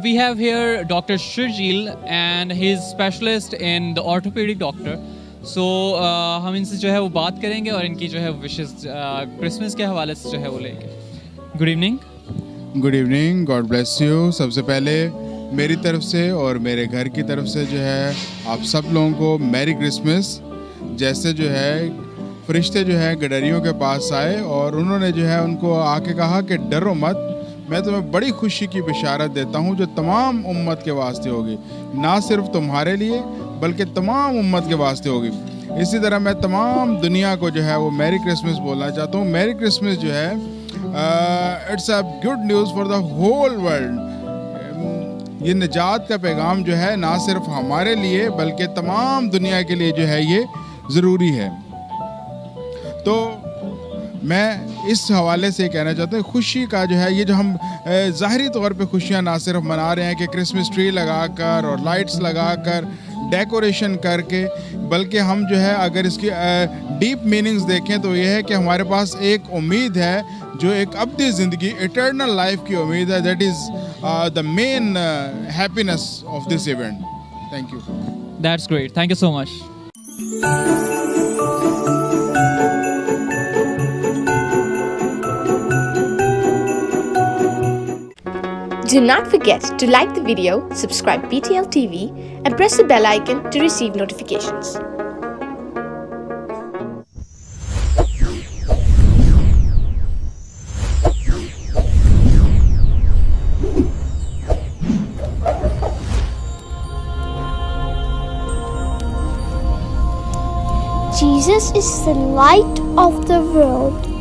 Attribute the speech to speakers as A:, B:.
A: we have here Dr. Sharjeel and he's specialist in the orthopedic doctor. So हम इनसे जो है वो बात करेंगे और इनकी जो है विशेष क्रिसमस के हवाले से जो है वो लेंगे. Good evening.
B: Good evening, God bless you. सबसे पहले मेरी तरफ से और मेरे घर की तरफ से जो है आप सब लोगों को मैरी क्रिसमस. जैसे जो है फरिश्ते जो है गडरियों के पास आए और उन्होंने जो है उनको आके कहा कि डरो मत, मैं तुम्हें बड़ी खुशी की बिशारत देता हूँ जो तमाम उम्मत के वास्ते होगी, ना सिर्फ तुम्हारे लिए बल्कि तमाम उम्मत के वास्ते होगी. इसी तरह मैं तमाम दुनिया को जो है वो मैरी क्रिसमस बोलना चाहता हूँ. मैरी क्रिसमस जो है it's a good news for the whole world. ये निजात का पैगाम जो है ना सिर्फ हमारे लिए बल्कि तमाम दुनिया के लिए जो है ये ज़रूरी है. तो मैं इस हवाले से कहना चाहता हूँ खुशी का जो है ये जो हम ज़ाहरी तौर पे खुशियाँ ना सिर्फ मना रहे हैं कि क्रिसमस ट्री लगाकर और लाइट्स लगाकर डेकोरेशन करके, बल्कि हम जो है अगर इसकी डीप मीनिंग्स देखें तो ये है कि हमारे पास एक उम्मीद है जो एक अब्दी ज़िंदगी, इटर्नल लाइफ की उम्मीद है. That is the main happiness of this event. Thank you.
A: That's great. Thank you so much.
C: Do not forget to like the video, subscribe BTL TV and press the bell icon to receive notifications.
D: Jesus is the light of the world.